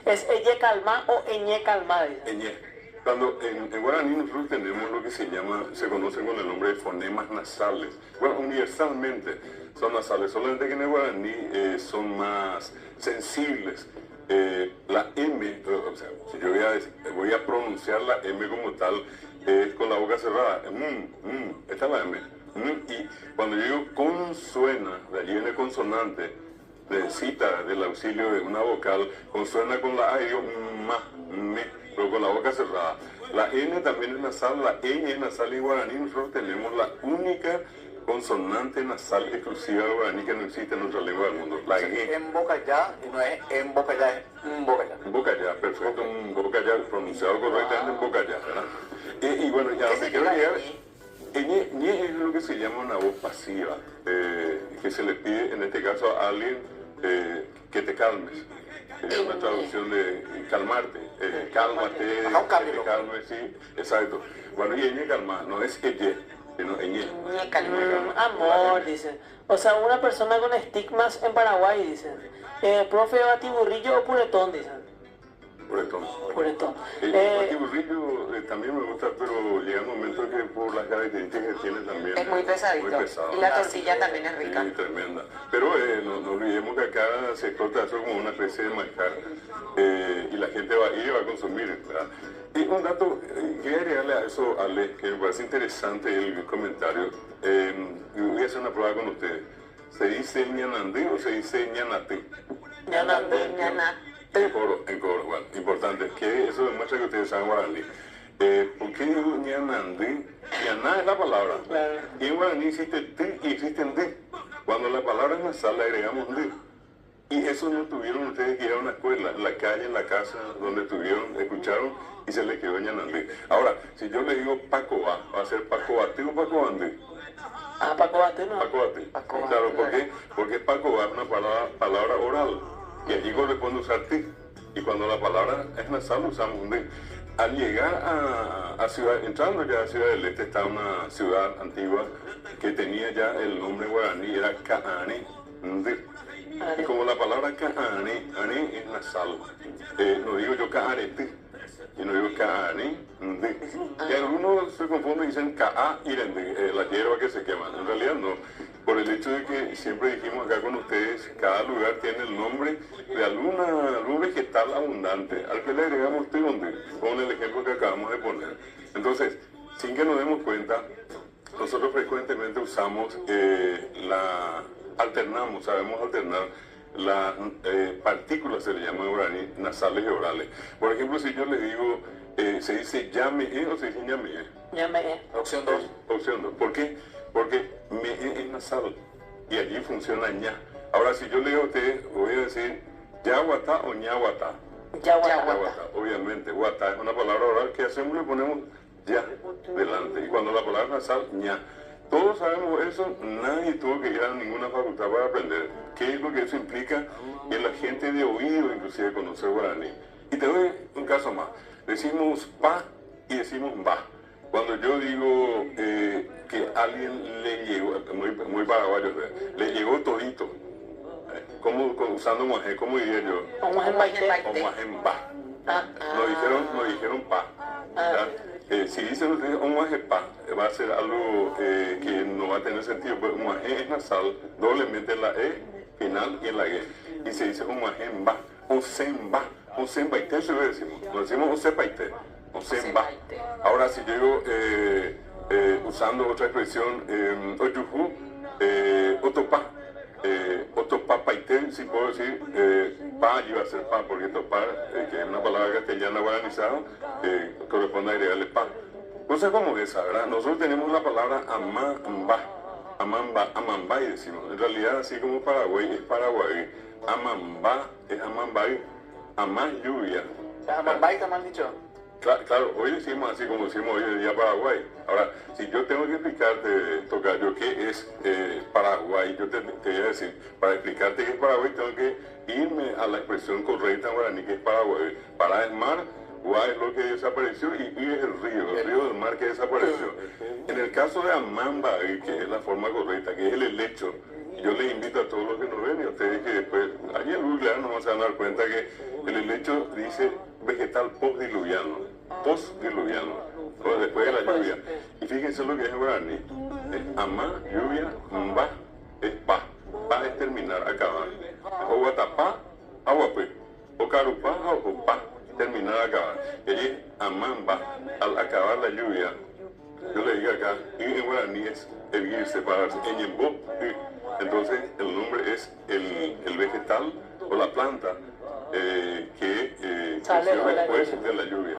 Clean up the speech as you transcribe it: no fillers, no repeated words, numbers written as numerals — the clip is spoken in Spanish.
¿Es Eñe Calma o Eñe Calma? Dicen. Eñe. Cuando en guaraní nosotros tenemos lo que se conoce con el nombre de fonemas nasales. Bueno, universalmente son nasales, solamente que en el guaraní son más sensibles. La M, o sea, si yo voy a pronunciar la M como tal, con la boca cerrada. Esta es la M. Y cuando yo digo consuena, de allí viene consonante, necesita del auxilio de una vocal, consuena con la A y digo me, pero con la boca cerrada. La N también es nasal, la Ñ es nasal en guaraní. Nosotros tenemos la única consonante nasal exclusiva de guaraní que no existe en otra lengua del mundo. La G. En boca ya, y no es en boca ya, es en boca ya. En boca ya, perfecto, en boca ya, pronunciado correctamente en boca ya, ¿verdad? Y bueno, ya donde quiero llegar, Ñe es lo que se llama una voz pasiva, que se le pide en este caso a alguien que te calmes. Es una traducción de calmarte, cálmate, que te calmes, sí, exacto. Bueno, y Ñe calma, no es Eye, sino Ñe. Ñe calma. Amor, dicen. O sea, una persona con estigmas en Paraguay, dicen. Profe, batiburrillo o puretón, dicen. Puretón. Puretón. El batiburrillo también me gusta, pero llega un momento que por las características que tiene también Es muy pesadito. muy pesado. Y la tortilla también es rica. Sí, tremenda. Pero no olvidemos que acá se explota eso como una especie de manjar y la gente va a ir y va a consumir, ¿verdad? Y un dato, quería agregarle a eso, Ale, que me parece interesante el comentario. Voy a hacer una prueba con ustedes. ¿Se dice ñanandí o se dice ñanate? Ñanandí, ñanate. En coro, bueno, importante, que eso demuestra que ustedes saben guaraní. ¿Por qué digo ñanandí? Ñaná es la palabra. Claro. Y en guaraní existe ti y existe ndi. Cuando la palabra es nasal le agregamos ndi. Y eso no tuvieron ustedes que ir a una escuela, en la calle, en la casa, donde escucharon y se les quedó ñanandí. Ahora, si yo le digo Pacoa, va a ser Pacoate o Pacoandí. Ah, Paco Bate, ¿no? Pacoate. Pacoate, Claro, ¿por claro. qué? Porque Pacoa es una palabra oral. Y allí corresponde usar ti. Y cuando la palabra es nasal usamos un di. Al llegar a Ciudad, entrando ya a Ciudad del Este, está una ciudad antigua que tenía ya el nombre guaraní, era Caani Ndi. Y como la palabra Caani, Ani es nasal, no digo yo Caareti, y no digo Caani Ndi. Y algunos se confunden y dicen Kaa Irendi, la hierba que se quema. En realidad no. Por el hecho de que siempre dijimos acá con ustedes, cada lugar tiene el nombre de algún vegetal abundante, al que le agregamos tiondi, con el ejemplo que acabamos de poner. Entonces, sin que nos demos cuenta, nosotros frecuentemente usamos sabemos alternar las partículas, se le llama en guaraní, nasales y orales. Por ejemplo, si yo le digo, ¿se dice llame o se dice ñame? Llame. Opción 2. Opción 2. ¿Por qué? Porque me es nasal y allí funciona ña. Ahora, si yo le digo a usted, voy a decir yaguatá o ñaguatá. Yaguatá, obviamente. Guatá es una palabra oral que hacemos, le ponemos ya delante. Y cuando la palabra nasal, ña. Todos sabemos eso, nadie tuvo que ir a ninguna facultad para aprender. ¿Qué es lo que eso implica? Que la gente de oído inclusive conoce guaraní. Y te doy un caso más. Decimos pa y decimos va. Cuando yo digo que a alguien le llegó, muy paraguayo, le llegó todito, usando muajé, ¿cómo diría yo? O Muajembaité. O muajemba. No dijeron pa. Si dicen ustedes un muajé pa, va a ser algo que no va a tener sentido, pues un muajé es nasal, doblemente en la E final y en la E. Y se dice un muajemba, un semba, un sembaité, se lo decimos. Lo decimos un sepaité. Semba. Ahora, si yo digo, usando otra expresión, oyujú, otopá, otopá paité, si puedo decir, pa, iba a ser pa, porque topar, que es una palabra castellana guaranizada, corresponde a agregarle pa. Cosas como esa, ¿verdad? Nosotros tenemos la palabra amamba, amambay decimos. En realidad, así como Paraguay es Paraguay, amamba es amambay, amás lluvia. Amambay está mal dicho. Claro, hoy decimos así como decimos hoy en día Paraguay. Ahora, si yo tengo que explicarte, Tocayo, qué es Paraguay, yo te voy a decir, para explicarte qué es Paraguay, tengo que irme a la expresión correcta en guaraní, que es Paraguay. Para es mar, Guay es lo que desapareció y es el río del mar que desapareció. En el caso de Amamba, que es la forma correcta, que es el helecho, yo les invito a todos los que nos ven y a ustedes que después, allí en Google no se van a dar cuenta que el helecho dice vegetal postdiluviano, o después de la lluvia. Y fíjense lo que es en guaraní, es amá, lluvia, mba, es pa es terminar, acabar. O guatapá, aguapé, o carupá, o pa, terminar, acabar. Y allí es amamba, al acabar la lluvia. Yo le digo acá, y en guaraní es erguir, separarse, en yembó, entonces el nombre es el vegetal o la planta que Sale creció de la después lluvia. de la lluvia.